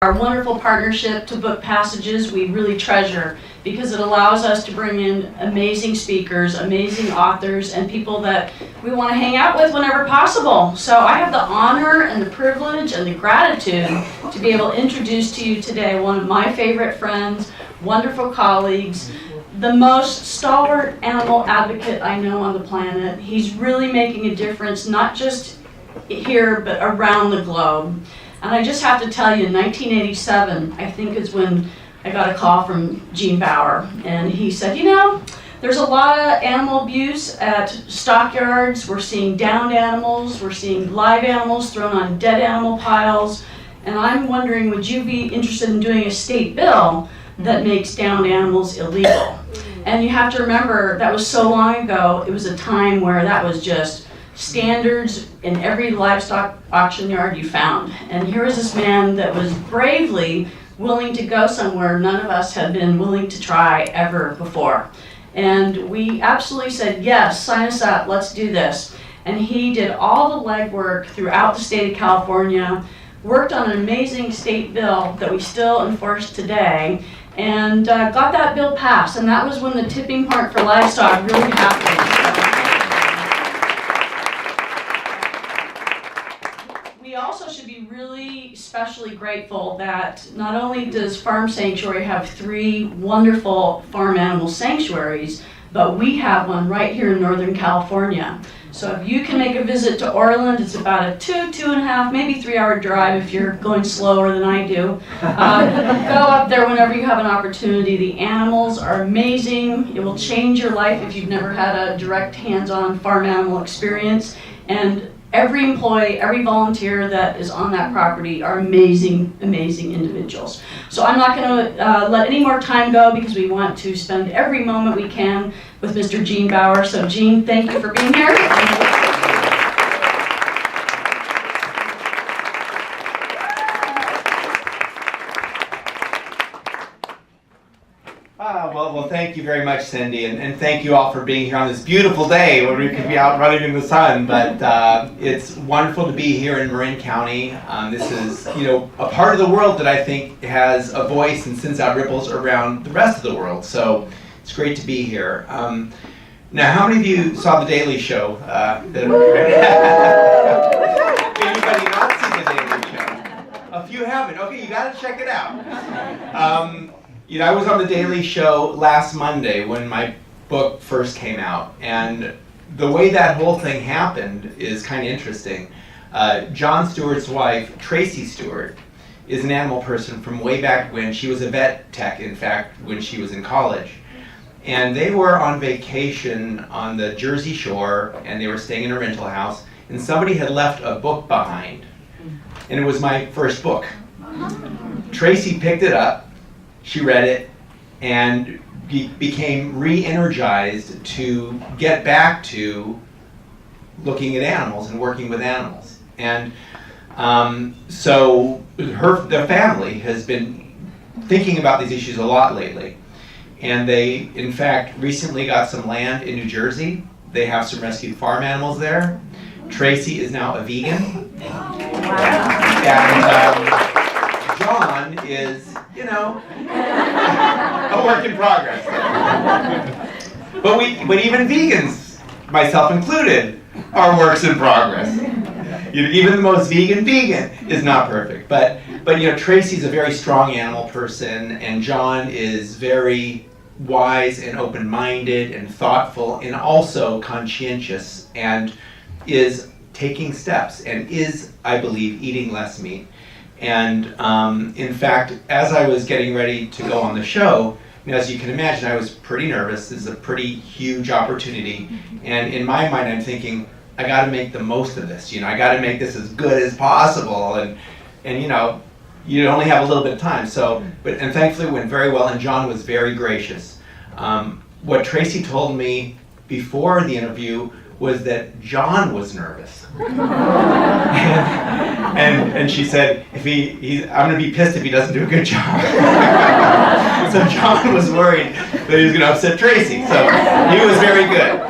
Our wonderful partnership to Book Passages we really treasure because it allows us to bring in amazing speakers, amazing authors, and people that we want to hang out with whenever possible. So I have the honor and the privilege and the gratitude to be able to introduce to you today one of my favorite friends, wonderful colleagues, the most stalwart animal advocate I know on the planet. He's really making a difference, not just here, but around the globe. And I just have to tell you, in 1987, I think is when I got a call from Gene Baur, and he said, you know, there's a lot of animal abuse at stockyards. We're seeing downed animals, we're seeing live animals thrown on dead animal piles, and I'm wondering, would you be interested in doing a state bill that makes downed animals illegal? And you have to remember, that was so long ago. It was a time where that was just standards in every livestock auction yard you found. And here was this man that was bravely willing to go somewhere none of us had been willing to try ever before. And we absolutely said, yes, sign us up, let's do this. And he did all the legwork throughout the state of California, worked on an amazing state bill that we still enforce today, and got that bill passed. And that was when the tipping point for livestock really happened. We also should be really especially grateful that not only does Farm Sanctuary have 3 wonderful farm animal sanctuaries, but we have one right here in Northern California. So if you can make a visit to Orland, it's about a 2.5, maybe 3-hour drive if you're going slower than I do. Go up there whenever you have an opportunity. The animals are amazing. It will change your life if you've never had a direct hands-on farm animal experience. And every employee, every volunteer that is on that property are amazing, amazing individuals. So I'm not going to let any more time go because we want to spend every moment we can with Mr. Gene Baur. So Gene, thank you for being here. Well, thank you very much, Cindy, and thank you all for being here on this beautiful day when we could be out running in the sun. But it's wonderful to be here in Marin County. This is, a part of the world that I think has a voice and sends out ripples around the rest of the world. So it's great to be here. Now, how many of you saw The Daily Show? Anybody not see The Daily Show? A few haven't. Okay, you got to check it out. I was on The Daily Show last Monday when my book first came out, and the way that whole thing happened is kind of interesting. Jon Stewart's wife, Tracy Stewart, is an animal person from way back when. She was a vet tech, in fact, when she was in college. And they were on vacation on the Jersey Shore, and they were staying in a rental house, and somebody had left a book behind. And it was my first book. Tracy picked it up, she read it, and became re-energized to get back to looking at animals and working with animals. And so the family has been thinking about these issues a lot lately. And they, in fact, recently got some land in New Jersey. They have some rescued farm animals there. Tracy is now a vegan. Wow. And John is, a work in progress. But even vegans, myself included, are works in progress. Even the most vegan is not perfect. But Tracy's a very strong animal person, and John is very wise and open-minded and thoughtful and also conscientious, and is taking steps and is, I believe, eating less meat. And in fact, as I was getting ready to go on the show, as you can imagine, I was pretty nervous. This is a pretty huge opportunity. And in my mind, I'm thinking, I got to make the most of this. I got to make this as good as possible. And you only have a little bit of time. And thankfully it went very well, and John was very gracious. What Tracy told me before the interview was that John was nervous. and she said, I'm going to be pissed if he doesn't do a good job. So John was worried that he was going to upset Tracy. So he was very good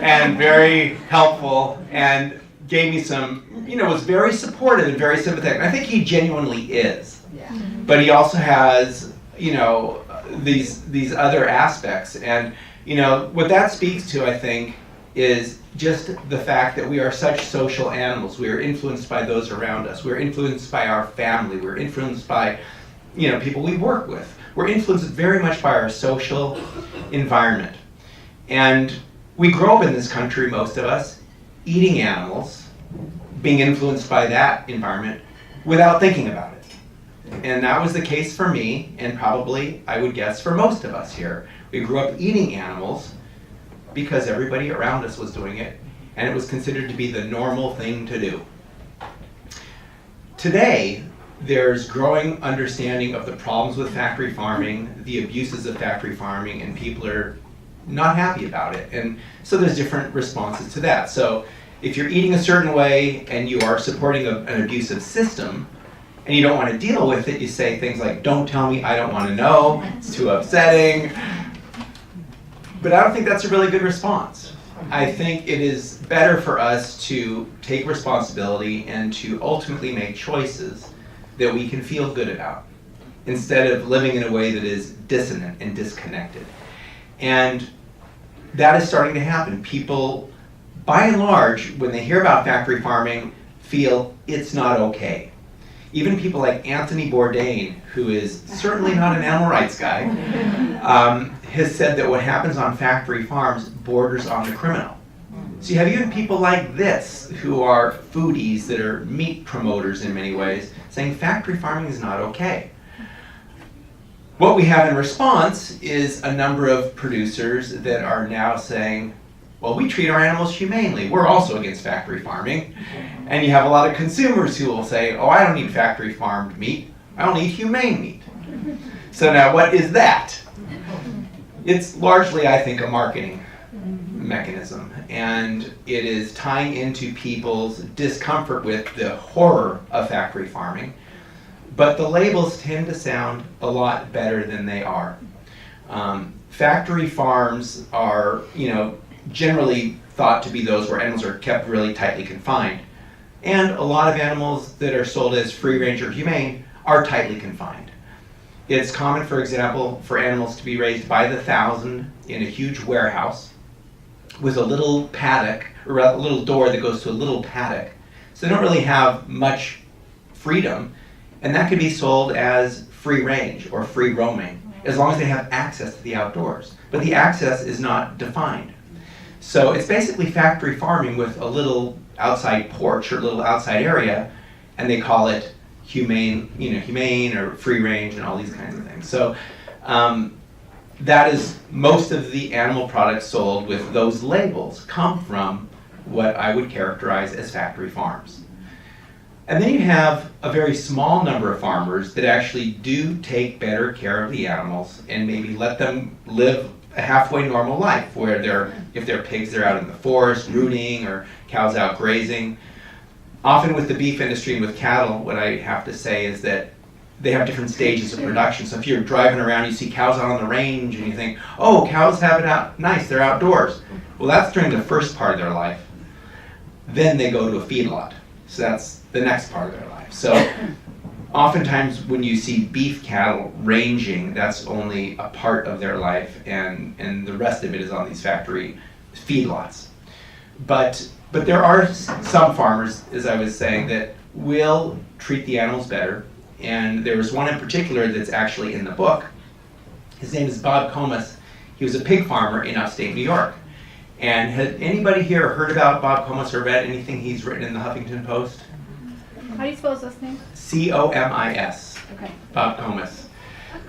and very helpful and gave me some, was very supportive and very sympathetic. I think he genuinely is. Yeah. but he also has, you know, these other aspects. And, you know, what that speaks to, I think, is just the fact that we are such social animals. We are influenced by those around us. We're influenced by our family. We're influenced by, you know, people we work with. We're influenced very much by our social environment. And we grow up in this country, most of us, eating animals, being influenced by that environment without thinking about it. And that was the case for me, and probably, I would guess, for most of us here. We grew up eating animals because everybody around us was doing it, and it was considered to be the normal thing to do. Today, there's growing understanding of the problems with factory farming, the abuses of factory farming, and people are not happy about it. And so there's different responses to that. So if you're eating a certain way and you are supporting an abusive system, and you don't want to deal with it, you say things like, don't tell me, I don't want to know, it's too upsetting. But I don't think that's a really good response. I think it is better for us to take responsibility and to ultimately make choices that we can feel good about, instead of living in a way that is dissonant and disconnected. And that is starting to happen. People, by and large, when they hear about factory farming, feel it's not okay. Even people like Anthony Bourdain, who is certainly not an animal rights guy, has said that what happens on factory farms borders on the criminal. So you have even people like this, who are foodies, that are meat promoters in many ways, saying factory farming is not okay. What we have in response is a number of producers that are now saying, well, we treat our animals humanely. We're also against factory farming. And you have a lot of consumers who will say, oh, I don't need factory farmed meat. I don't need humane meat. So now what is that? It's largely, I think, a marketing mechanism. And it is tying into people's discomfort with the horror of factory farming. But the labels tend to sound a lot better than they are. Factory farms are, you know, generally thought to be those where animals are kept really tightly confined. And a lot of animals that are sold as free range or humane are tightly confined. It's common, for example, for animals to be raised by the thousand in a huge warehouse with a little paddock, or a little door that goes to a little paddock. So they don't really have much freedom, and that can be sold as free range or free roaming, as long as they have access to the outdoors. But the access is not defined. So it's basically factory farming with a little outside porch or a little outside area, and they call it humane, humane or free range and all these kinds of things. So that is, most of the animal products sold with those labels come from what I would characterize as factory farms. And then you have a very small number of farmers that actually do take better care of the animals and maybe let them live a halfway normal life, where if they're pigs, they're out in the forest rooting, or cows out grazing. Often with the beef industry and with cattle, what I have to say is that they have different stages of production. So if you're driving around, you see cows out on the range, and you think, oh, cows have it out nice, they're outdoors. Well, that's during the first part of their life. Then they go to a feedlot. So that's the next part of their life. So oftentimes when you see beef cattle ranging, that's only a part of their life, and the rest of it is on these factory feedlots. But there are some farmers, as I was saying, that will treat the animals better. And there was one in particular that's actually in the book. His name is Bob Comas. He was a pig farmer in upstate New York. And had anybody here heard about Bob Comas or read anything he's written in the Huffington Post? How do you spell his last name? C-O-M-I-S. Okay. Bob Comas.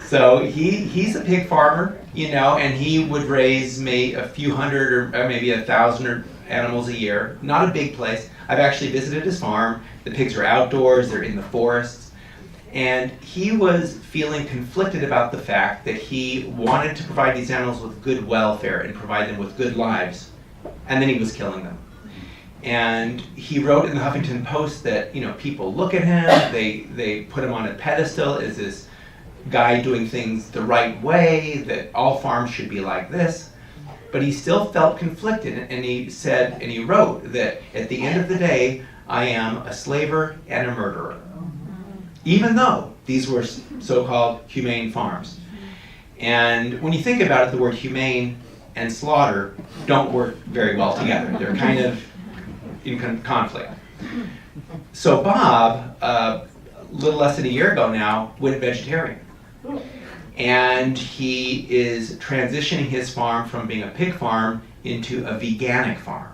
So he's a pig farmer, and he would raise a few hundred or maybe 1,000 animals a year. Not a big place. I've actually visited his farm. The pigs are outdoors, they're in the forests. And he was feeling conflicted about the fact that he wanted to provide these animals with good welfare and provide them with good lives, and then he was killing them. And he wrote in the Huffington Post that, people look at him, they put him on a pedestal as this guy doing things the right way, that all farms should be like this. But he still felt conflicted, and he said, and he wrote that at the end of the day, I am a slaver and a murderer. Even though These were so-called humane farms. And when you think about it, the word humane and slaughter don't work very well together. They're kind of in conflict. So Bob, a little less than a year ago now, went vegetarian. And he is transitioning his farm from being a pig farm into a veganic farm.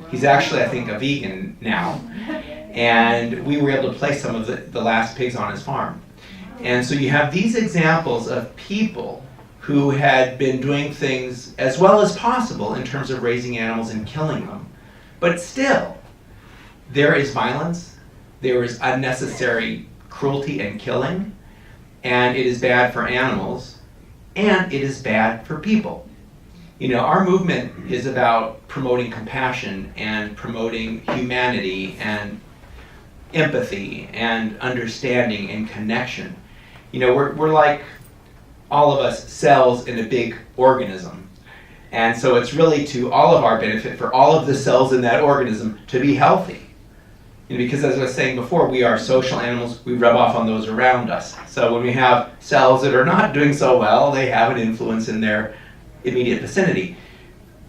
He's actually, I think, a vegan now. And we were able to place some of the last pigs on his farm. And so you have these examples of people who had been doing things as well as possible in terms of raising animals and killing them. But still, there is violence, there is unnecessary cruelty and killing, and it is bad for animals, and it is bad for people. You know, our movement is about promoting compassion and promoting humanity and empathy and understanding and connection. You know, we're like all of us cells in a big organism. And so it's really to all of our benefit for all of the cells in that organism to be healthy. You know, because as I was saying before, we are social animals, we rub off on those around us. So when we have cells that are not doing so well, they have an influence in their immediate vicinity.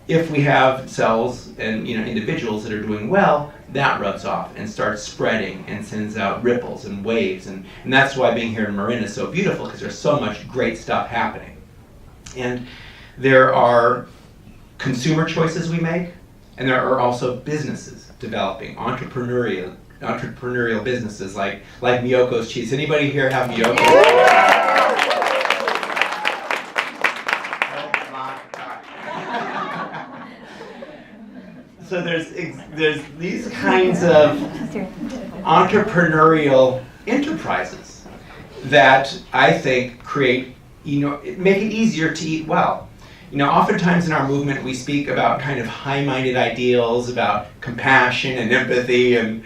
If we have cells and individuals that are doing well, that rubs off and starts spreading and sends out ripples and waves. And that's why being here in Marin is so beautiful, because there's so much great stuff happening. And there are consumer choices we make, and there are also businesses developing, entrepreneurial businesses like Miyoko's Cheese. Anybody here have Miyoko? Oh my God. So there's these kinds of entrepreneurial enterprises that I think create, make it easier to eat well. Oftentimes in our movement we speak about kind of high-minded ideals, about compassion and empathy, and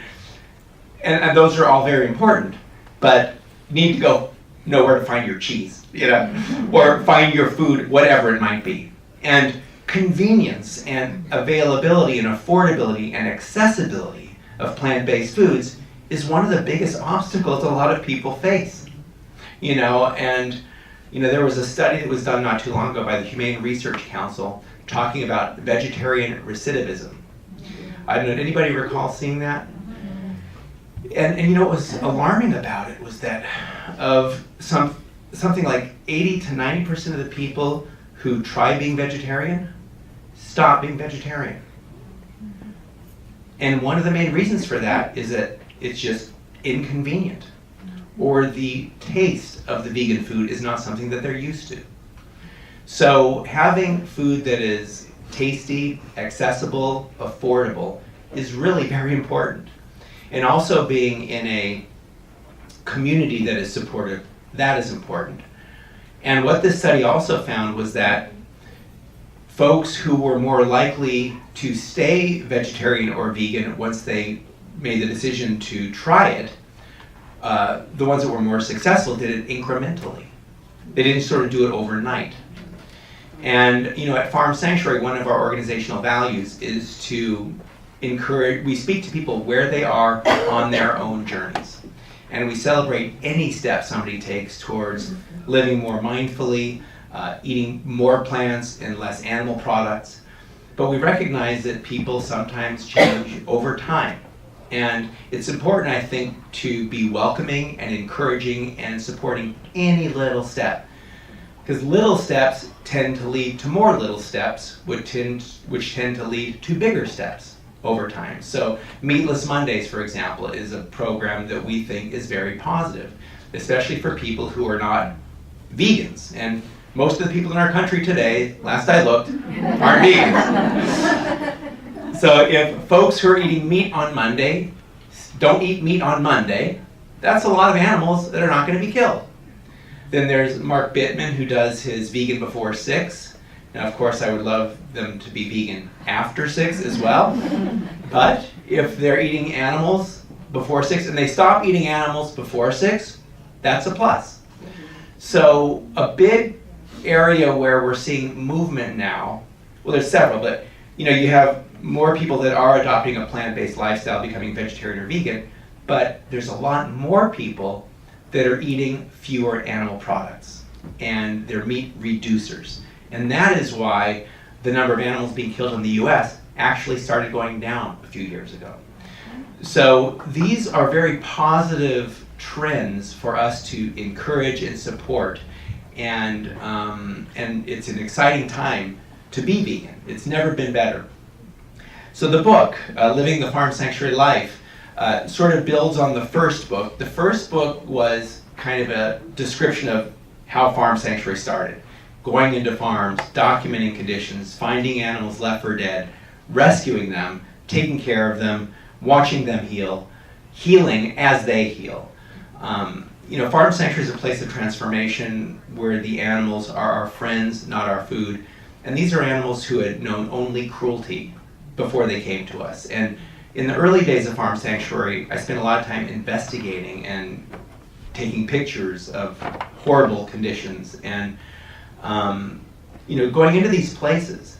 those are all very important, but you need to go know where to find your cheese, or find your food, whatever it might be. And convenience and availability and affordability and accessibility of plant-based foods is one of the biggest obstacles a lot of people face. There was a study that was done not too long ago by the Humane Research Council talking about vegetarian recidivism. I don't know, did anybody recall seeing that? And what was alarming about it was that of something like 80 to 90% of the people who try being vegetarian stop being vegetarian. And one of the main reasons for that is that it's just inconvenient, or the taste of the vegan food is not something that they're used to. So having food that is tasty, accessible, affordable is really very important. And also being in a community that is supportive, that is important. And what this study also found was that folks who were more likely to stay vegetarian or vegan once they made the decision to try it, the ones that were more successful did it incrementally. They didn't sort of do it overnight. And at Farm Sanctuary, one of our organizational values is to encourage, we speak to people where they are on their own journeys. And we celebrate any step somebody takes towards living more mindfully, eating more plants and less animal products. But we recognize that people sometimes change over time. And it's important, I think, to be welcoming and encouraging and supporting any little step. Because little steps tend to lead to more little steps, which tend to lead to bigger steps over time. So Meatless Mondays, for example, is a program that we think is very positive, especially for people who are not vegans. And most of the people in our country today, last I looked, aren't vegans. So if folks who are eating meat on Monday don't eat meat on Monday, that's a lot of animals that are not going to be killed. Then there's Mark Bittman, who does his vegan before 6. Now, of course, I would love them to be vegan after 6 as well. But if they're eating animals before 6 and they stop eating animals before 6, that's a plus. So a big area where we're seeing movement now, well, there's several, but you have more people that are adopting a plant-based lifestyle, becoming vegetarian or vegan, but there's a lot more people that are eating fewer animal products, and they're meat reducers. And that is why the number of animals being killed in the US actually started going down a few years ago. So these are very positive trends for us to encourage and support, and it's an exciting time to be vegan. It's never been better. So the book, Living the Farm Sanctuary Life, sort of builds on the first book. The first book was kind of a description of how Farm Sanctuary started. Going into farms, documenting conditions, finding animals left for dead, rescuing them, taking care of them, watching them heal, healing as they heal. Farm Sanctuary is a place of transformation where the animals are our friends, not our food. And these are animals who had known only cruelty before they came to us. And in the early days of Farm Sanctuary, I spent a lot of time investigating and taking pictures of horrible conditions. And going into these places,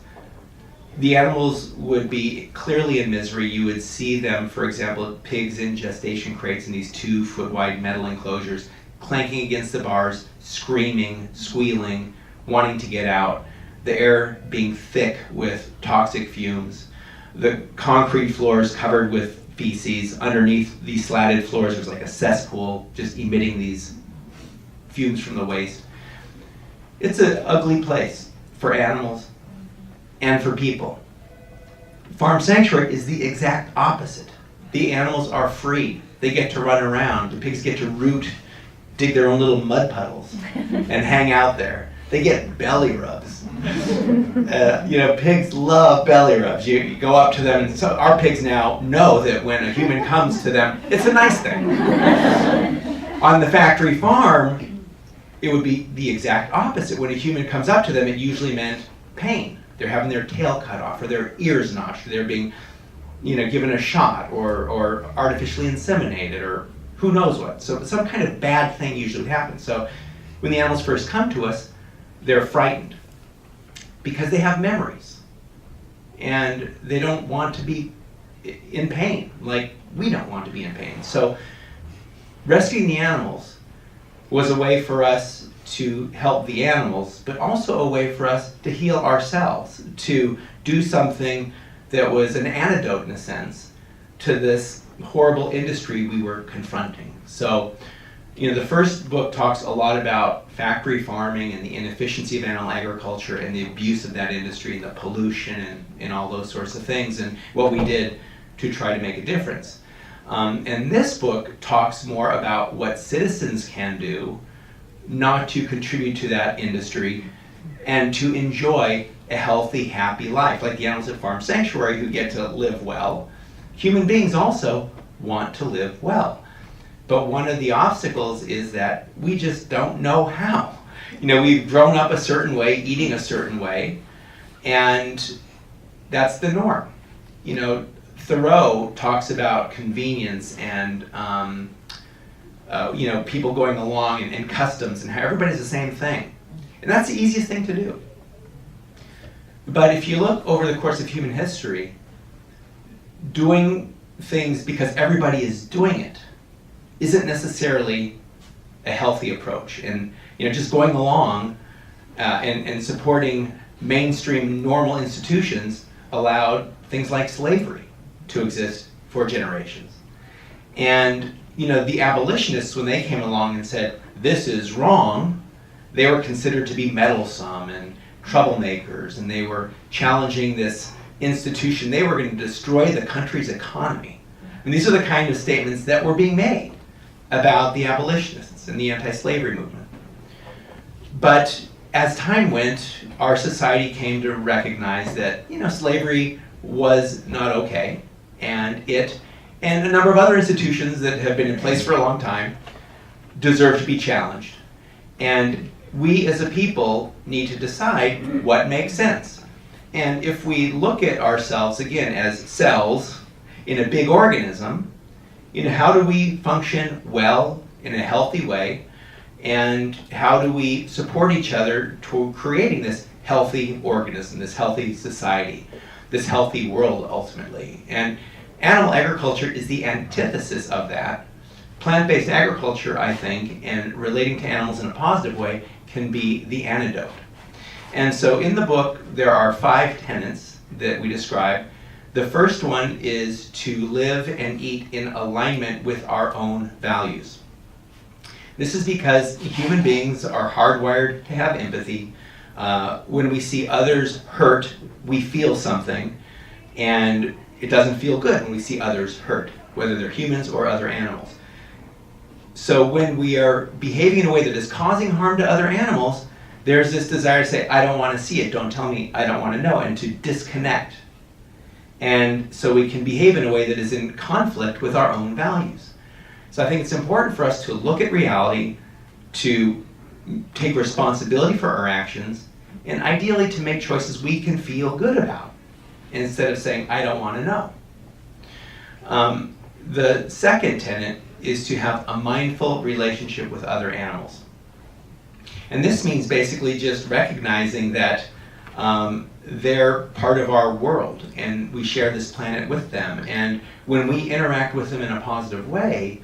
the animals would be clearly in misery. You would see them, for example, pigs in gestation crates in these 2-foot wide metal enclosures, clanking against the bars, screaming, squealing, wanting to get out. The air being thick with toxic fumes. The concrete floors covered with feces. Underneath these slatted floors, there's like a cesspool just emitting these fumes from the waste. It's an ugly place for animals and for people. Farm Sanctuary is the exact opposite. The animals are free. They get to run around. The pigs get to root, dig their own little mud puddles, and hang out there. They get belly rubs. Pigs love belly rubs. You go up to them, and so our pigs now know that when a human comes to them, it's a nice thing. On the factory farm, it would be the exact opposite. When a human comes up to them, it usually meant pain. They're having their tail cut off, or their ears notched, or they're being, given a shot, or artificially inseminated, or who knows what. So some kind of bad thing usually would happen. So when the animals first come to us, they're frightened because they have memories, and they don't want to be in pain like we don't want to be in pain. So rescuing the animals was a way for us to help the animals, but also a way for us to heal ourselves, to do something that was an antidote, in a sense, to this horrible industry we were confronting. So, the first book talks a lot about factory farming and the inefficiency of animal agriculture and the abuse of that industry and the pollution and all those sorts of things, and what we did to try to make a difference. And this book talks more about what citizens can do not to contribute to that industry and to enjoy a healthy, happy life, like the animals at Farm Sanctuary who get to live well. Human beings also want to live well. But one of the obstacles is that we just don't know how. We've grown up a certain way, eating a certain way, and that's the norm. Thoreau talks about convenience and people going along and customs and how everybody's the same thing. And that's the easiest thing to do. But if you look over the course of human history, doing things because everybody is doing it isn't necessarily a healthy approach. And just going along and supporting mainstream normal institutions allowed things like slavery to exist for generations. And the abolitionists, when they came along and said, this is wrong, they were considered to be meddlesome and troublemakers, and they were challenging this institution. They were going to destroy the country's economy. And these are the kind of statements that were being made about the abolitionists and the anti-slavery movement. But as time went, our society came to recognize that, slavery was not okay, and it and a number of other institutions that have been in place for a long time deserve to be challenged. And we as a people need to decide what makes sense. And if we look at ourselves, again, as cells in a big organism, how do we function well in a healthy way? And how do we support each other toward creating this healthy organism, this healthy society, this healthy world ultimately? And animal agriculture is the antithesis of that, plant-based agriculture, I think, and relating to animals in a positive way can be the antidote. And so in the book, there are 5 tenets that we describe. The first one is to live and eat in alignment with our own values. This is because human beings are hardwired to have empathy. When we see others hurt, we feel something, and it doesn't feel good when we see others hurt, whether they're humans or other animals. So when we are behaving in a way that is causing harm to other animals, there's this desire to say, I don't want to see it, don't tell me, I don't want to know, and to disconnect. And so we can behave in a way that is in conflict with our own values. So I think it's important for us to look at reality, to take responsibility for our actions, and ideally to make choices we can feel good about, instead of saying, I don't want to know. The second tenet is to have a mindful relationship with other animals. And this means basically just recognizing that they're part of our world, and we share this planet with them. And when we interact with them in a positive way,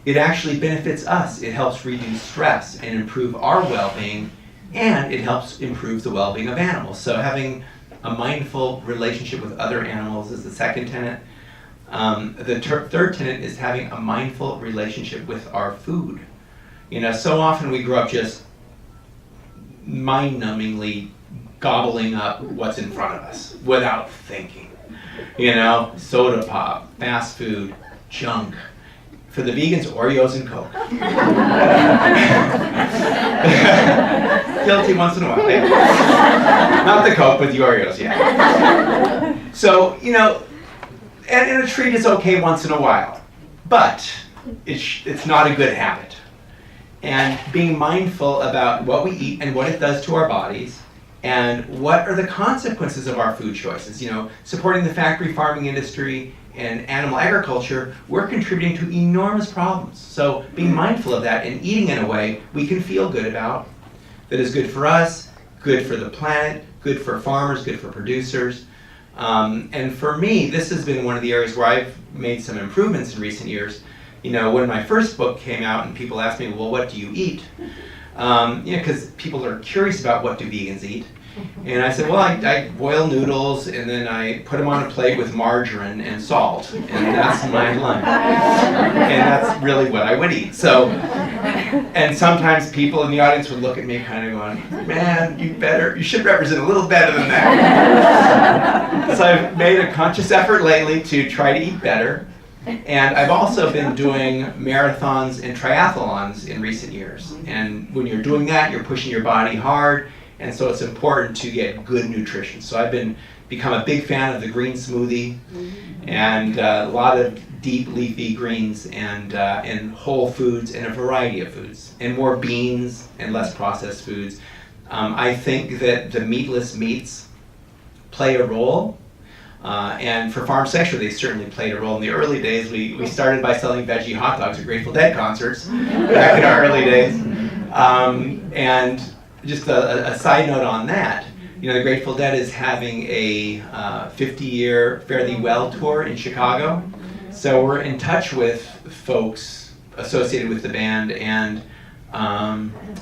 it actually benefits us. It helps reduce stress and improve our well-being, and it helps improve the well-being of animals. So having a mindful relationship with other animals is the second tenet. The third tenet is having a mindful relationship with our food. You know, so often we grow up just mind-numbingly gobbling up what's in front of us without thinking. You know, soda pop, fast food, junk. For the vegans, Oreos and Coke. Guilty once in a while. Yeah. Not the Coke, but the Oreos, yeah. So, you know, and a treat is okay once in a while, but it's not a good habit. And being mindful about what we eat and what it does to our bodies, and what are the consequences of our food choices. You know, supporting the factory farming industry and animal agriculture, we're contributing to enormous problems. So being mindful of that and eating in a way we can feel good about, that is good for us, good for the planet, good for farmers, good for producers. And for me, this has been one of the areas where I've made some improvements in recent years. You know, when my first book came out and people asked me, well, what do you eat? You know, because people are curious about what do vegans eat. And I said, well, I boil noodles and then I put them on a plate with margarine and salt, and that's my lunch. And that's really what I would eat. So, and sometimes people in the audience would look at me kind of going, man, you should represent a little better than that. So I've made a conscious effort lately to try to eat better. And I've also been doing marathons and triathlons in recent years. And when you're doing that, you're pushing your body hard, and so it's important to get good nutrition. So I've become a big fan of the green smoothie, and a lot of deep leafy greens, and whole foods, and a variety of foods, and more beans and less processed foods. I think that the meatless meats play a role. And for Farm Section, they certainly played a role. In the early days, we started by selling veggie hot dogs at Grateful Dead concerts back in our early days. And just a side note on that, you know, the Grateful Dead is having a 50-year Fare Thee Well tour in Chicago. So we're in touch with folks associated with the band and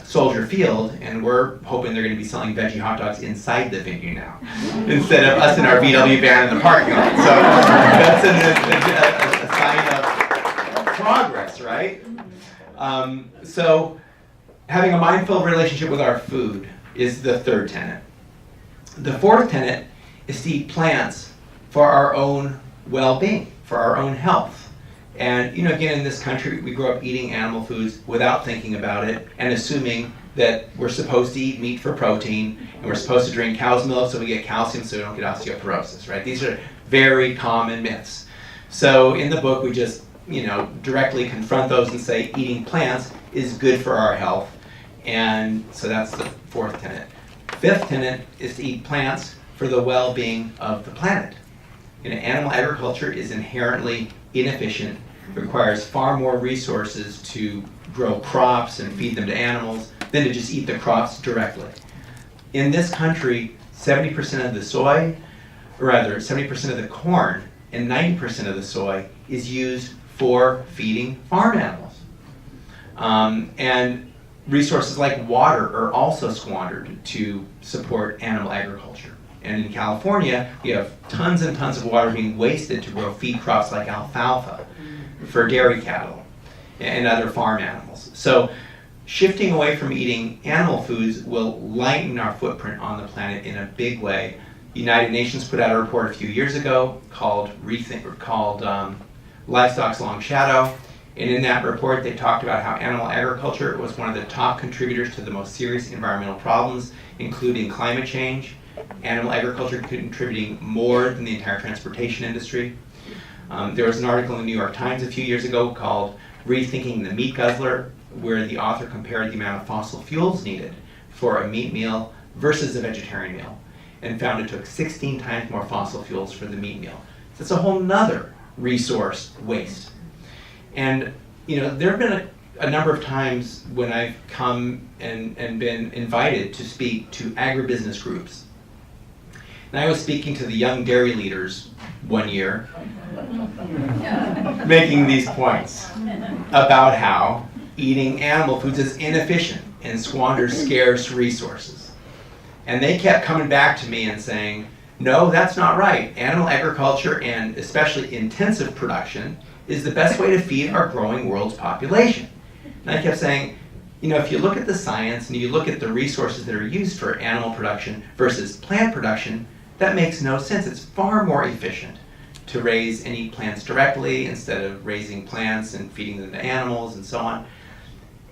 Soldier Field, and we're hoping they're going to be selling veggie hot dogs inside the venue now, instead of us in our VW van in the parking lot. So that's a sign of progress, right? So having a mindful relationship with our food is the third tenet. The fourth tenet is to eat plants for our own well-being, for our own health. And, you know, again, in this country, we grow up eating animal foods without thinking about it and assuming that we're supposed to eat meat for protein and we're supposed to drink cow's milk so we get calcium so we don't get osteoporosis, right? These are very common myths. So in the book, we just, you know, directly confront those and say eating plants is good for our health. And so that's the fourth tenet. Fifth tenet is to eat plants for the well-being of the planet. You know, animal agriculture is inherently inefficient, requires far more resources to grow crops and feed them to animals than to just eat the crops directly. In this country, 70% of the soy, or rather 70% of the corn and 90% of the soy is used for feeding farm animals. And resources like water are also squandered to support animal agriculture. And in California, we have tons and tons of water being wasted to grow feed crops like alfalfa for dairy cattle and other farm animals. So shifting away from eating animal foods will lighten our footprint on the planet in a big way. The United Nations put out a report a few years ago called Livestock's Long Shadow. And in that report, they talked about how animal agriculture was one of the top contributors to the most serious environmental problems, including climate change. Animal agriculture contributing more than the entire transportation industry. There was an article in the New York Times a few years ago called Rethinking the Meat Guzzler, where the author compared the amount of fossil fuels needed for a meat meal versus a vegetarian meal, and found it took 16 times more fossil fuels for the meat meal. So it's a whole nother resource waste. And there have been a number of times when I've come and been invited to speak to agribusiness groups. And I was speaking to the young dairy leaders one year, making these points about how eating animal foods is inefficient and squanders scarce resources. And they kept coming back to me and saying, no, that's not right. Animal agriculture, and especially intensive production, is the best way to feed our growing world's population. And I kept saying, if you look at the science and you look at the resources that are used for animal production versus plant production, that makes no sense. It's far more efficient to raise and eat plants directly instead of raising plants and feeding them to animals and so on.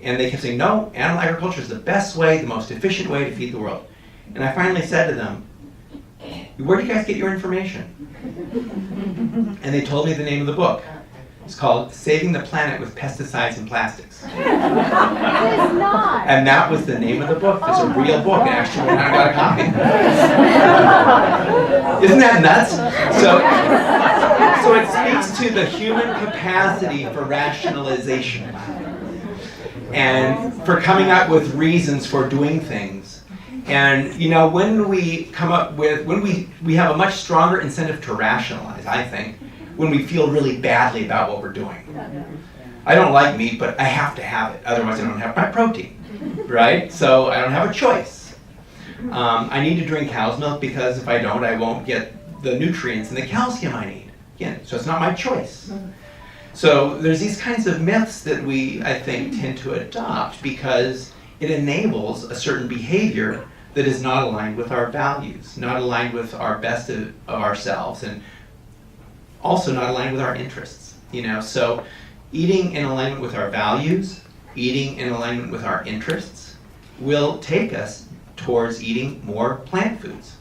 And they kept saying, no, animal agriculture is the best way, the most efficient way to feed the world. And I finally said to them, where do you guys get your information? And they told me the name of the book. It's called Saving the Planet with Pesticides and Plastics. It is not. And that was the name of the book. It's a real book. And actually, when I got a copy. Isn't that nuts? So it speaks to the human capacity for rationalization and for coming up with reasons for doing things. And when we come up with, when we have a much stronger incentive to rationalize, I think, when we feel really badly about what we're doing. I don't like meat, but I have to have it. Otherwise, I don't have my protein, right? So I don't have a choice. I need to drink cow's milk because if I don't, I won't get the nutrients and the calcium I need. Again, so it's not my choice. So there's these kinds of myths that we, I think, tend to adopt because it enables a certain behavior that is not aligned with our values, not aligned with our best of ourselves, and also not aligned with our interests. So eating in alignment with our values, eating in alignment with our interests, will take us towards eating more plant foods.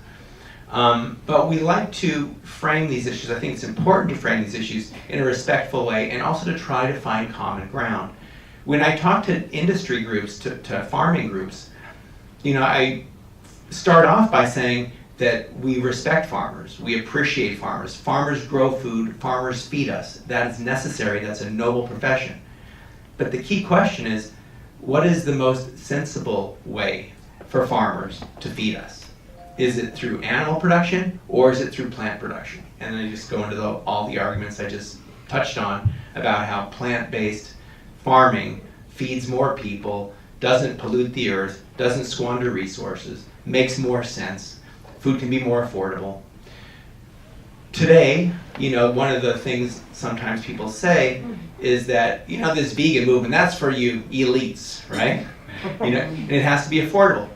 But we like to frame these issues. I think it's important to frame these issues in a respectful way and also to try to find common ground. When I talk to industry groups, to farming groups, I start off by saying that we respect farmers, we appreciate farmers. Farmers grow food, farmers feed us. That is necessary, that's a noble profession. But the key question is, what is the most sensible way for farmers to feed us? Is it through animal production or is it through plant production? And then I just go into all the arguments I just touched on about how plant-based farming feeds more people, doesn't pollute the earth, doesn't squander resources, makes more sense. Food can be more affordable. Today, one of the things sometimes people say is that, this vegan movement, that's for you elites, right? And it has to be affordable.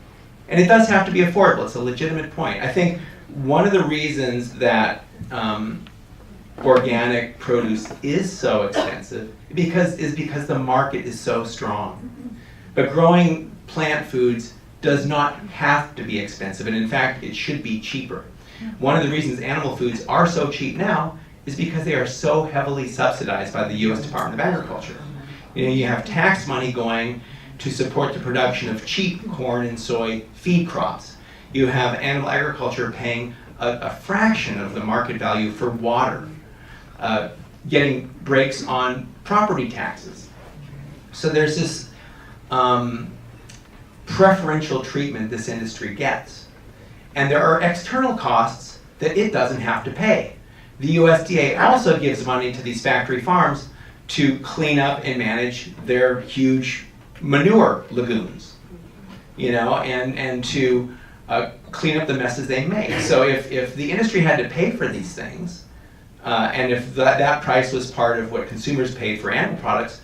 And it does have to be affordable. It's a legitimate point. I think one of the reasons that organic produce is so expensive is because the market is so strong. But growing plant foods does not have to be expensive, and in fact, it should be cheaper. One of the reasons animal foods are so cheap now is because they are so heavily subsidized by the U.S. Department of Agriculture. You have tax money going to support the production of cheap corn and soy feed crops. You have animal agriculture paying a fraction of the market value for water, getting breaks on property taxes. So there's this preferential treatment this industry gets. And there are external costs that it doesn't have to pay. The USDA also gives money to these factory farms to clean up and manage their huge manure lagoons, and to clean up the messes they make. So if the industry had to pay for these things, and if that price was part of what consumers paid for animal products,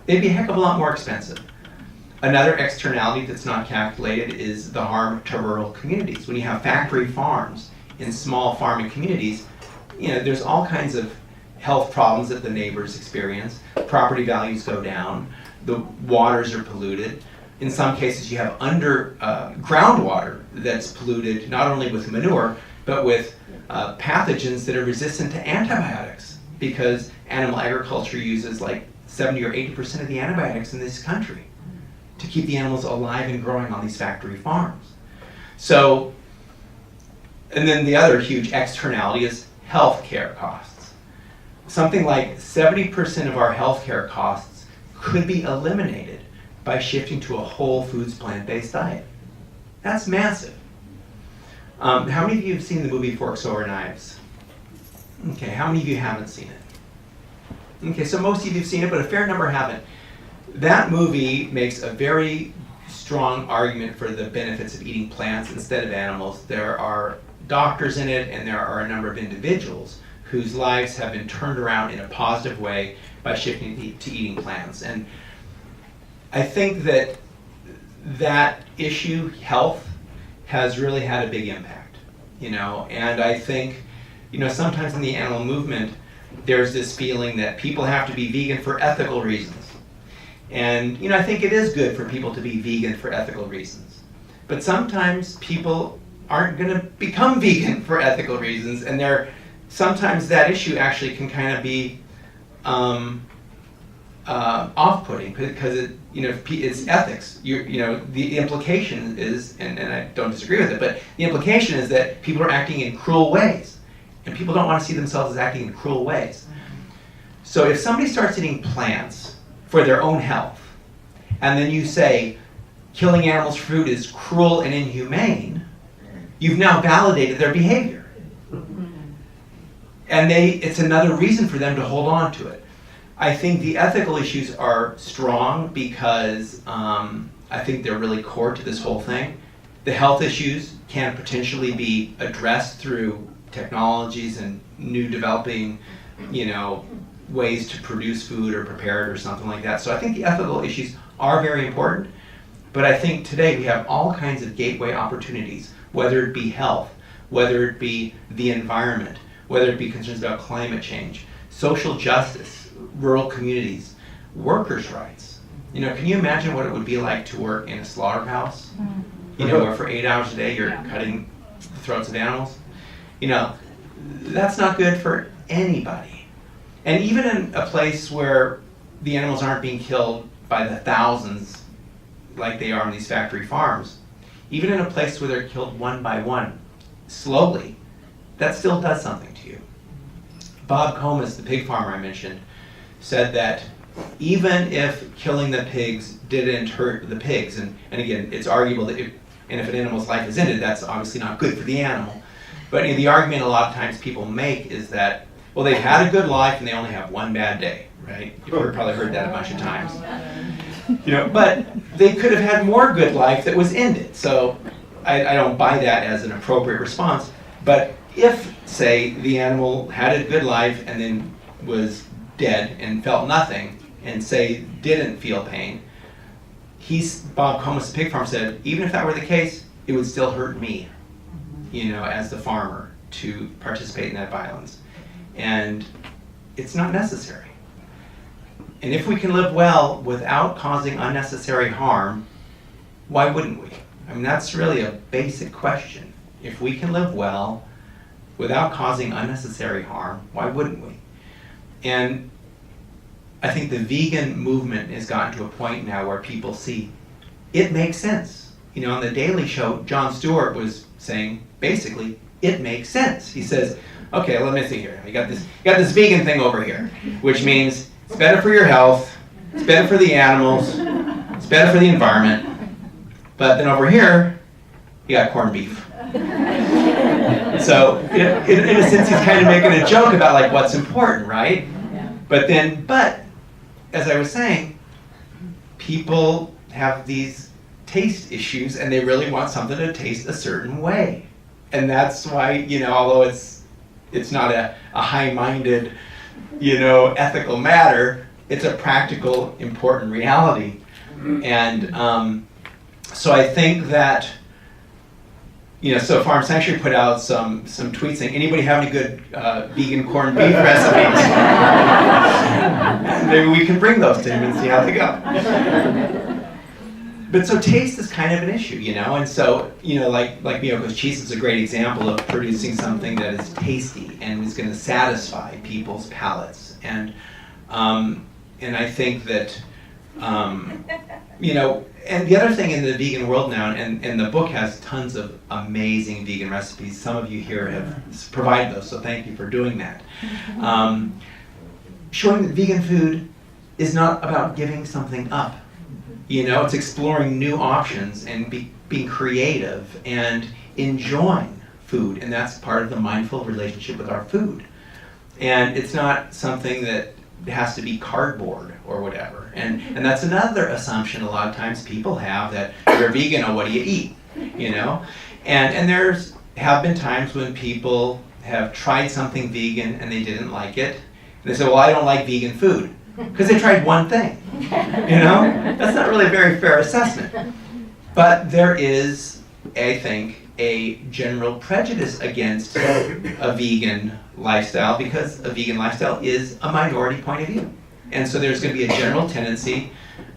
they'd be a heck of a lot more expensive. Another externality that's not calculated is the harm to rural communities. When you have factory farms in small farming communities, there's all kinds of health problems that the neighbors experience. Property values go down, the waters are polluted. In some cases you have groundwater that's polluted not only with manure, but with pathogens that are resistant to antibiotics, because animal agriculture uses like 70 or 80% of the antibiotics in this country to keep the animals alive and growing on these factory farms. So, and then the other huge externality is healthcare costs. Something like 70% of our healthcare costs could be eliminated by shifting to a whole foods plant-based diet. That's massive. How many of you have seen the movie Forks Over Knives? Okay, how many of you haven't seen it? Okay, so most of you have seen it, but a fair number haven't. That movie makes a very strong argument for the benefits of eating plants instead of animals. There are doctors in it, and there are a number of individuals whose lives have been turned around in a positive way by shifting to eating plants. And I think that issue, health, has really had a big impact, and I think, sometimes in the animal movement, there's this feeling that people have to be vegan for ethical reasons. And, I think it is good for people to be vegan for ethical reasons. But sometimes people aren't going to become vegan for ethical reasons, and sometimes that issue actually can kind of be off-putting, because it's ethics. The implication is, and I don't disagree with it, but the implication is that people are acting in cruel ways, and people don't want to see themselves as acting in cruel ways. So if somebody starts eating plants for their own health, and then you say killing animals for food is cruel and inhumane, you've now validated their behavior. And it's another reason for them to hold on to it. I think the ethical issues are strong because I think they're really core to this whole thing. The health issues can potentially be addressed through technologies and new developing, ways to produce food or prepare it or something like that. So I think the ethical issues are very important, but I think today we have all kinds of gateway opportunities, whether it be health, whether it be the environment, whether it be concerns about climate change, social justice, rural communities, workers' rights. Can you imagine what it would be like to work in a slaughterhouse? Where for 8 hours a day you're cutting the throats of animals? That's not good for anybody. And even in a place where the animals aren't being killed by the thousands like they are on these factory farms, even in a place where they're killed one by one, slowly, that still does something to you. Bob Comas, the pig farmer I mentioned, said that even if killing the pigs didn't hurt the pigs, and again, it's arguable that if an animal's life is ended, that's obviously not good for the animal. But the argument a lot of times people make is that, well, they've had a good life and they only have one bad day, right? You've probably heard that a bunch of times. But they could have had more good life that was ended. So I don't buy that as an appropriate response. But if, say, the animal had a good life and then was dead and felt nothing, and say didn't feel pain, Bob Comas, the pig farmer, said, even if that were the case, it would still hurt me, as the farmer, to participate in that violence. And it's not necessary. And if we can live well without causing unnecessary harm, why wouldn't we? That's really a basic question. If we can live well without causing unnecessary harm, why wouldn't we? And I think the vegan movement has gotten to a point now where people see it makes sense. On the Daily Show, Jon Stewart was saying, basically, it makes sense. He says, okay, let me see here. You got this vegan thing over here, which means it's better for your health, it's better for the animals, it's better for the environment. But then over here, you got corned beef. So, in a sense, he's kind of making a joke about what's important, right? But as I was saying, people have these taste issues and they really want something to taste a certain way. And that's why, although it's not a high-minded, ethical matter, it's a practical, important reality. And so I think that, so Farm Sanctuary put out some tweets saying, anybody have any good vegan corned beef recipes? Maybe we can bring those to him and see how they go. But so taste is kind of an issue, and so, like Miyoko's cheese is a great example of producing something that is tasty and is going to satisfy people's palates. And I think that, and the other thing in the vegan world now, and the book has tons of amazing vegan recipes. Some of you here have provided those, so thank you for doing that. Showing that vegan food is not about giving something up. It's exploring new options and being creative and enjoying food, and that's part of the mindful relationship with our food. And it's not something that has to be cardboard or whatever. And that's another assumption a lot of times people have, that you're vegan, oh, what do you eat? And there's have been times when people have tried something vegan and they didn't like it. And they say, well, I don't like vegan food. Because they tried one thing. That's not really a very fair assessment. But there is, I think, a general prejudice against a vegan lifestyle, because a vegan lifestyle is a minority point of view. And so there's going to be a general tendency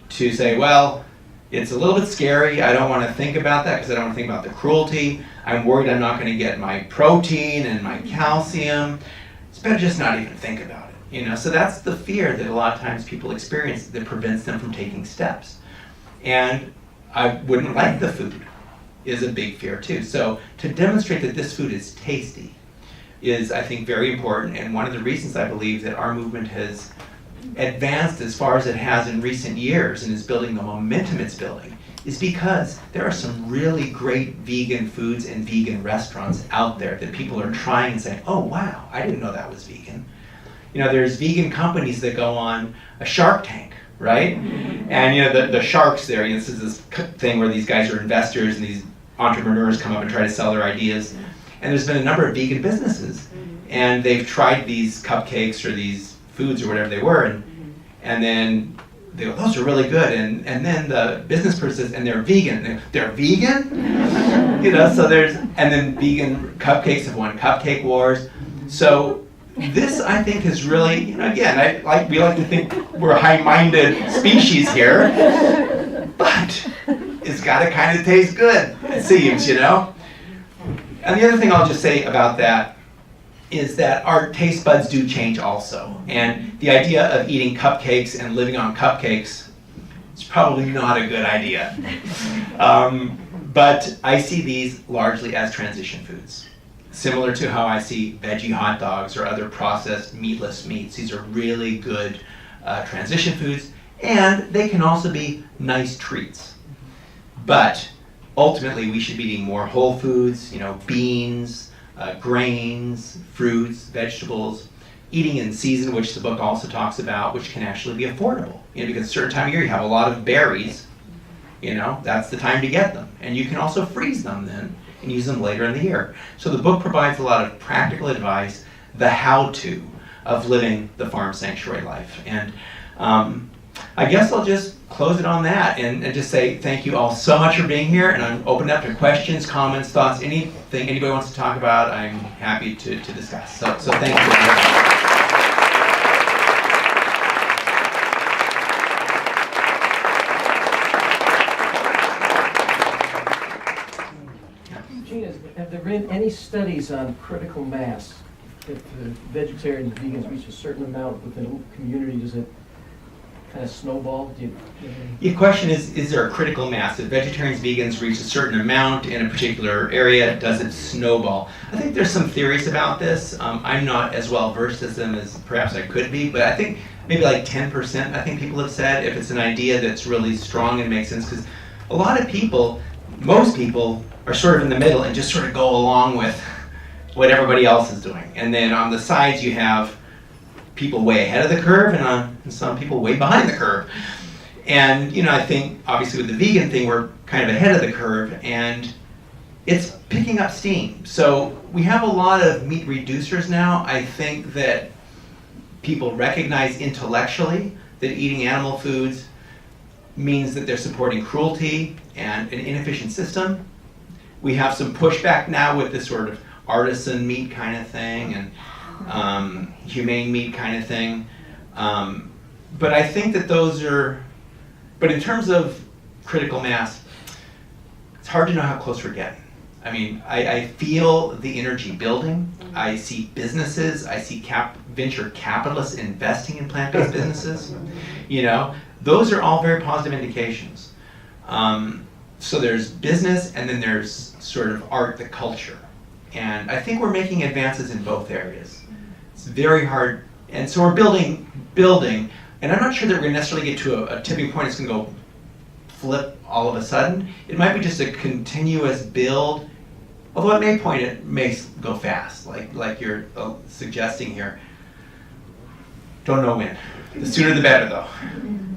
to say, well, it's a little bit scary, I don't want to think about that because I don't want to think about the cruelty, I'm worried I'm not going to get my protein and my calcium, it's better just not even think about it. So that's the fear that a lot of times people experience that prevents them from taking steps. And I wouldn't like the food is a big fear too. So to demonstrate that this food is tasty is, I think, very important, and one of the reasons I believe that our movement has advanced as far as it has in recent years and is building the momentum it's building is because there are some really great vegan foods and vegan restaurants out there that people are trying and saying, oh wow, I didn't know that was vegan. There's vegan companies that go on a Shark Tank, right? And the sharks there, this is this thing where these guys are investors and these entrepreneurs come up and try to sell their ideas. And there's been a number of vegan businesses, and they've tried these cupcakes or these foods or whatever they were, and then they go, those are really good, and then the business person says, and they're vegan. And they're vegan? So and then vegan cupcakes have won cupcake wars. So this, I think, is really, again, we like to think we're a high-minded species here, but it's got to kind of taste good, it seems, And the other thing I'll just say about that is that our taste buds do change also. And the idea of eating cupcakes and living on cupcakes is probably not a good idea. But I see these largely as transition foods. Similar to how I see veggie hot dogs or other processed meatless meats. These are really good transition foods, and they can also be nice treats. But ultimately, we should be eating more whole foods, beans, grains, fruits, vegetables, eating in season, which the book also talks about, which can actually be affordable. Because a certain time of year you have a lot of berries, that's the time to get them. And you can also freeze them then and use them later in the year. So the book provides a lot of practical advice, the how-to of living the farm sanctuary life. And I guess I'll just close it on that and just say thank you all so much for being here, and I'm open up to questions, comments, thoughts, anything anybody wants to talk about, I'm happy to discuss. So thank you. Gene, have there been any studies on critical mass? If vegetarians and vegans reach a certain amount within a community, does it kind of snowball? Your question is there a critical mass? If vegetarians, vegans reach a certain amount in a particular area, does it snowball? I think there's some theories about this. I'm not as well versed as them as perhaps I could be, but I think maybe like 10%, I think people have said, if it's an idea that's really strong and makes sense, because a lot of people, most people, are sort of in the middle and just sort of go along with what everybody else is doing. And then on the sides you have people way ahead of the curve and some people way behind the curve. And, you know, I think obviously with the vegan thing, we're kind of ahead of the curve, and it's picking up steam. So we have a lot of meat reducers now. I think that people recognize intellectually that eating animal foods means that they're supporting cruelty and an inefficient system. We have some pushback now with this sort of artisan meat kind of thing and humane meat kind of thing. But I think that those are, but in terms of critical mass, it's hard to know how close we're getting. I mean, I feel the energy building. I see businesses, I see venture capitalists investing in plant-based businesses. You know, those are all very positive indications. So there's business, and then there's sort of art, the culture. And I think we're making advances in both areas. It's very hard, and so we're building, and I'm not sure that we're gonna necessarily get to a tipping point that's gonna go flip all of a sudden. It might be just a continuous build, although at any point it may go fast, like you're suggesting here. Don't know when. The sooner the better, though.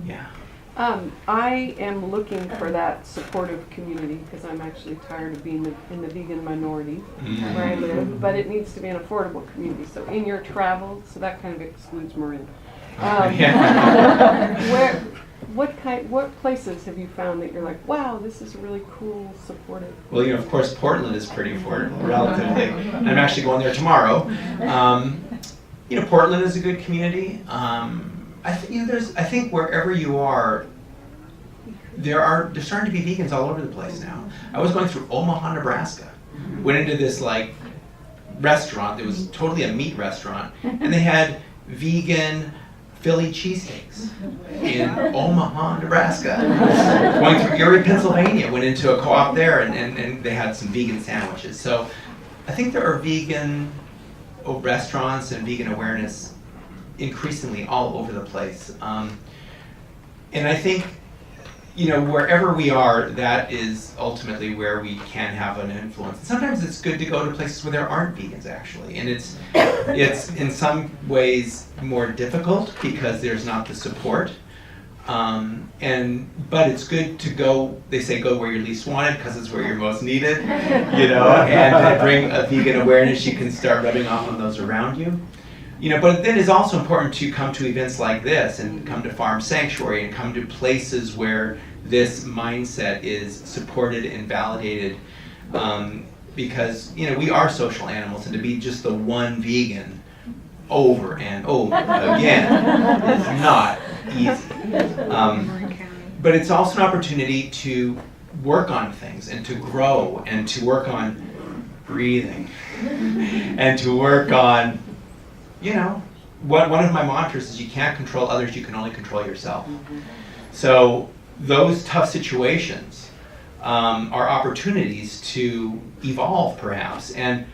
Yeah. I am looking for that supportive community because I'm actually tired of being in the vegan minority where I live, but it needs to be an affordable community. So in your travels, so that kind of excludes Marin. What places have you found that you're like, wow, this is really cool, supportive? Well, you know, of course, Portland is pretty affordable, relatively. I'm actually going there tomorrow. You know, Portland is a good community. I think wherever you are, there's starting to be vegans all over the place now. I was going through Omaha, Nebraska. Went into this like restaurant that was totally a meat restaurant, and they had vegan Philly cheesesteaks in Omaha, Nebraska. Going through Erie, Pennsylvania, went into a co-op there, and they had some vegan sandwiches. So I think there are vegan restaurants and vegan awareness increasingly all over the place. And I think, you know, wherever we are, that is ultimately where we can have an influence. Sometimes it's good to go to places where there aren't vegans, actually, and it's in some ways more difficult because there's not the support. But it's good to go. They say go where you're least wanted because it's where you're most needed, you know. And to bring a vegan awareness, you can start rubbing off on those around you. You know, but then it's also important to come to events like this and come to Farm Sanctuary and come to places where this mindset is supported and validated, because, you know, we are social animals, and to be just the one vegan over and over again is not easy. But it's also an opportunity to work on things and to grow and to work on breathing and to work on, you know, one of my mantras is you can't control others, you can only control yourself. So those tough situations are opportunities to evolve, perhaps. And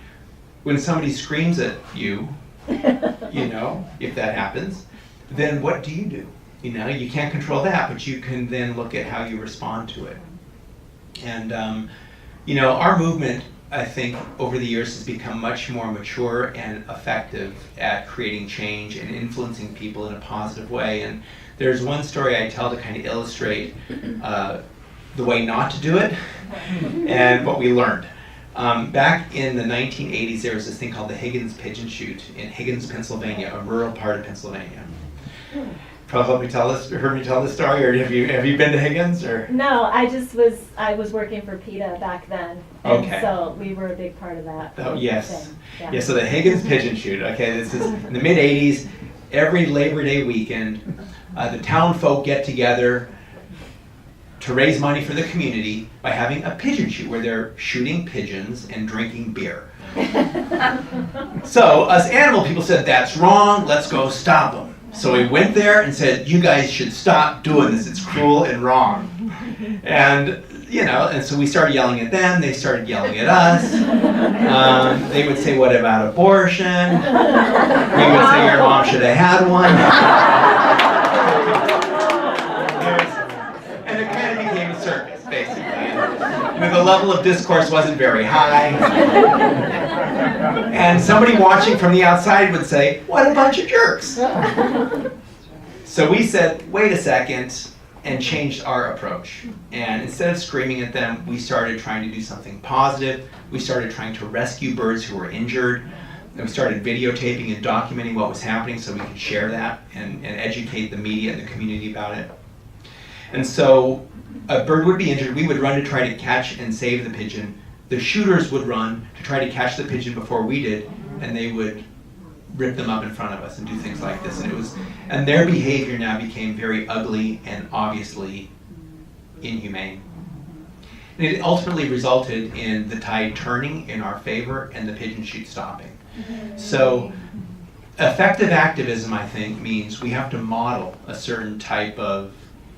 when somebody screams at you, you know, if that happens, then what do? You know, you can't control that, but you can then look at how you respond to it. And, you know, our movement, I think, over the years has become much more mature and effective at creating change and influencing people in a positive way. And there's one story I tell to kind of illustrate the way not to do it and what we learned. Back in the 1980s, there was this thing called the Higgins Pigeon Chute in Higgins, Pennsylvania, a rural part of Pennsylvania. Probably heard me tell this story, or have you been to Higgins, or? No, I was working for PETA back then. And Okay. so we were a big part of that. Oh, yes. thing. Yeah, so the Higgins Pigeon Chute, okay, this is in the mid-'80s, every Labor Day weekend, the town folk get together to raise money for the community by having a pigeon shoot where they're shooting pigeons and drinking beer. So us animal people said, that's wrong, let's go stop them. So we went there and said, you guys should stop doing this, it's cruel and wrong. And, you know, and so we started yelling at them, they started yelling at us. They would say, what about abortion? We would say, your mom should have had one. And it kind of became a circus, basically. the level of discourse wasn't very high. And somebody watching from the outside would say, "What a bunch of jerks." So we said, wait a second, and changed our approach. And instead of screaming at them, we started trying to do something positive. We started trying to rescue birds who were injured. And we started videotaping and documenting what was happening so we could share that and educate the media and the community about it. And so a bird would be injured, we would run to try to catch and save the pigeon. The shooters would run to try to catch the pigeon before we did, and they would rip them up in front of us and do things like this. And their behavior now became very ugly and obviously inhumane. And it ultimately resulted in the tide turning in our favor and the pigeon shoot stopping. So effective activism, I think, means we have to model a certain type of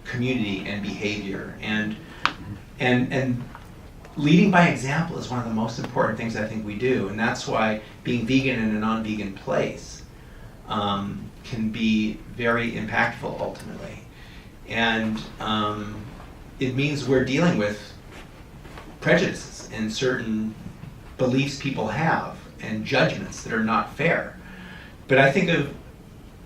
community and behavior, and leading by example is one of the most important things I think we do, and that's why being vegan in a non-vegan place can be very impactful ultimately. And it means we're dealing with prejudices and certain beliefs people have and judgments that are not fair. But I think of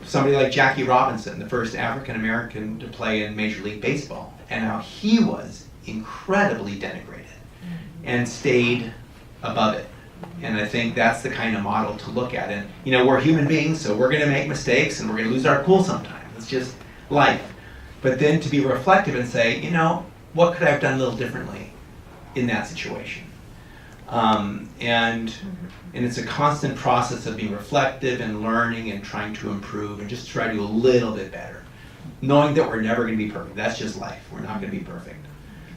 somebody like Jackie Robinson, the first African American to play in Major League Baseball, and how he was incredibly denigrated and stayed above it. And I think that's the kind of model to look at. And we're human beings, so we're gonna make mistakes and we're gonna lose our cool sometimes. It's just life. But then to be reflective and say, what could I have done a little differently in that situation? And it's a constant process of being reflective and learning and trying to improve and just try to do a little bit better, knowing that we're never going to be perfect. That's just life. We're not going to be perfect.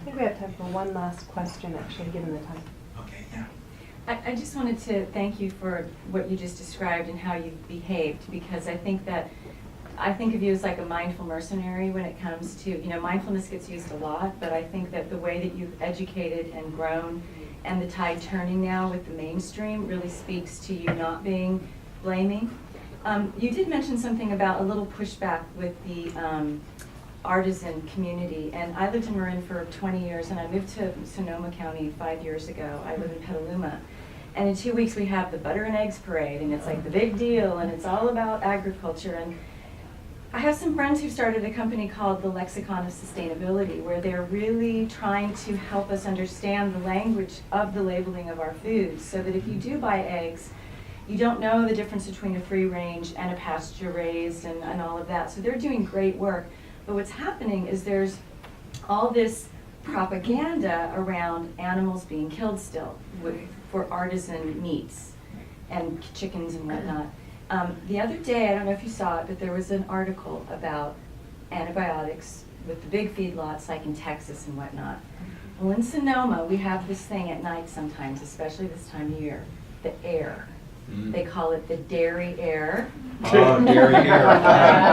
I think we have time for one last question, actually, given the time. Okay, yeah. I just wanted to thank you for what you just described and how you've behaved, because I think of you as like a mindful mercenary when it comes to, mindfulness gets used a lot, but I think that the way that you've educated and grown and the tide turning now with the mainstream really speaks to you not being blaming. You did mention something about a little pushback with the artisan community, and I lived in Marin for 20 years, and I moved to Sonoma County 5 years ago. I live in Petaluma, and in 2 weeks we have the Butter and Eggs Parade, and it's like the big deal, and it's all about agriculture. And I have some friends who started a company called the Lexicon of Sustainability, where they're really trying to help us understand the language of the labeling of our foods, so that if you do buy eggs, you don't know the difference between a free range and a pasture raised and all of that. So they're doing great work. But what's happening is there's all this propaganda around animals being killed still for artisan meats and chickens and whatnot. The other day, I don't know if you saw it, but there was an article about antibiotics with the big feedlots like in Texas and whatnot. Well, in Sonoma, we have this thing at night sometimes, especially this time of year, the air. They call it the dairy air. Oh, dairy air.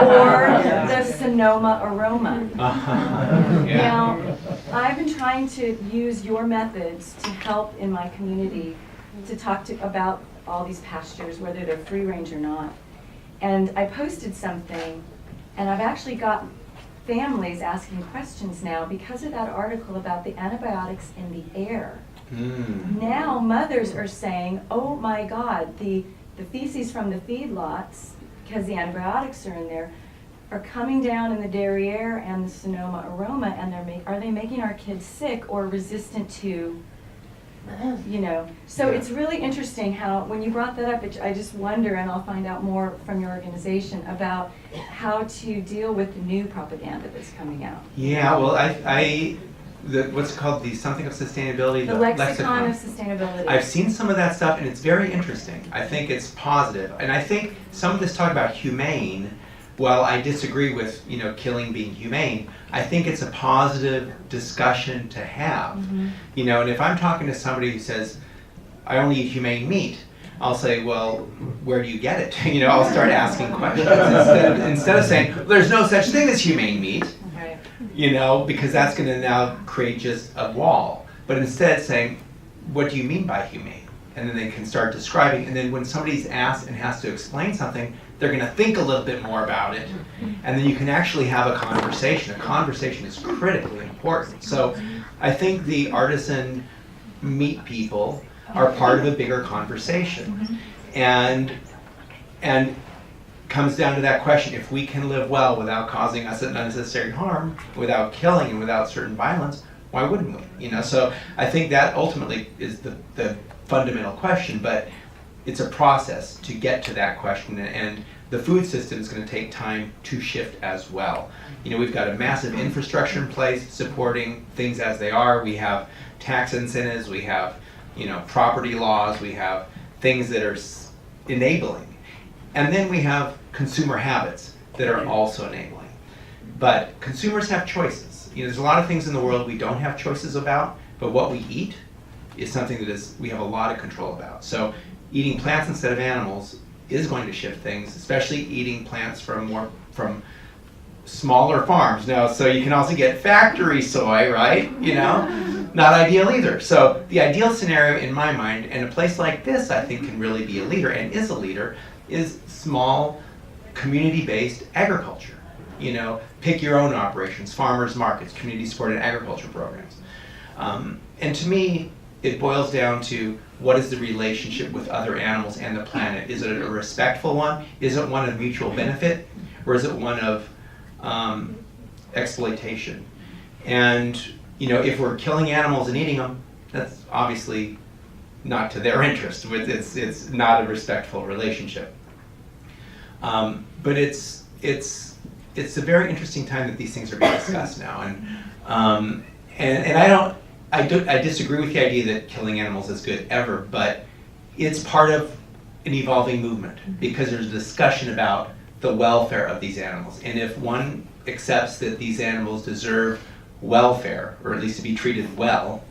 Or the Sonoma aroma. Yeah. Now, I've been trying to use your methods to help in my community to talk about all these pastures, whether they're free range or not. And I posted something, and I've actually got families asking questions now because of that article about the antibiotics in the air. Now mothers are saying, oh my God, the feces from the feedlots, because the antibiotics are in there, are coming down in the dairy air and the Sonoma aroma, and are they making our kids sick or resistant to, So it's really interesting how, when you brought that up, I just wonder, and I'll find out more from your organization about how to deal with the new propaganda that's coming out. Yeah, well, what's it called, the something of sustainability? The lexicon of sustainability. I've seen some of that stuff, and it's very interesting. I think it's positive. And I think some of this talk about humane, while I disagree with, killing being humane, I think it's a positive discussion to have. And if I'm talking to somebody who says, I only eat humane meat, I'll say, well, where do you get it? I'll start asking questions instead of saying, there's no such thing as humane meat. Because that's going to now create just a wall. But instead saying, what do you mean by humane? And then they can start describing, and then when somebody's asked and has to explain something, they're going to think a little bit more about it, and then you can actually have a conversation. A conversation is critically important. So I think the artisan meat people are part of a bigger conversation. And comes down to that question, if we can live well without causing us unnecessary harm, without killing and without certain violence, why wouldn't we? So I think that ultimately is the fundamental question, but it's a process to get to that question, and the food system is going to take time to shift as well. We've got a massive infrastructure in place supporting things as they are. We have tax incentives, we have property laws, we have things that are enabling. And then we have consumer habits that are also enabling. But consumers have choices. There's a lot of things in the world we don't have choices about, but what we eat is something that we have a lot of control about. So eating plants instead of animals is going to shift things, especially eating plants from smaller farms. Now, so you can also get factory soy, right? Not ideal either. So the ideal scenario in my mind, and a place like this I think can really be a leader and is a leader, is small community-based agriculture. Pick your own operations, farmers markets, community-supported agriculture programs. And to me, it boils down to what is the relationship with other animals and the planet? Is it a respectful one? Is it one of mutual benefit? Or is it one of exploitation? And if we're killing animals and eating them, that's obviously not to their interest. It's not a respectful relationship. But it's a very interesting time that these things are being discussed now, and I disagree with the idea that killing animals is good ever, but it's part of an evolving movement because there's a discussion about the welfare of these animals, and if one accepts that these animals deserve welfare, or at least to be treated well,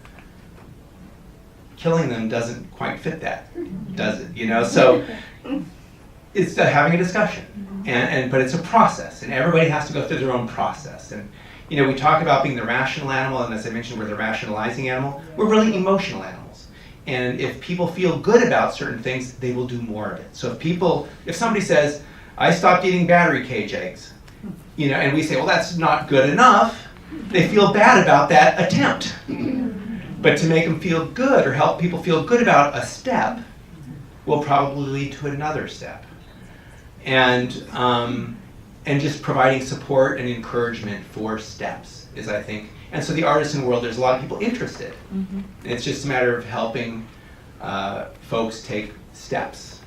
killing them doesn't quite fit that, does it? So it's having a discussion, but it's a process, and everybody has to go through their own process. And we talk about being the rational animal, and as I mentioned, we're the rationalizing animal. We're really emotional animals, and if people feel good about certain things, they will do more of it. So if somebody says, "I stopped eating battery cage eggs," and we say, "Well, that's not good enough," they feel bad about that attempt. But to make them feel good or help people feel good about a step will probably lead to another step. And just providing support and encouragement for steps is, I think, and so the artisan world, there's a lot of people interested. And it's just a matter of helping folks take steps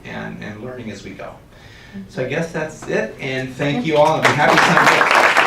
and learning as we go. So I guess that's it, and thank you all, and happy Sunday.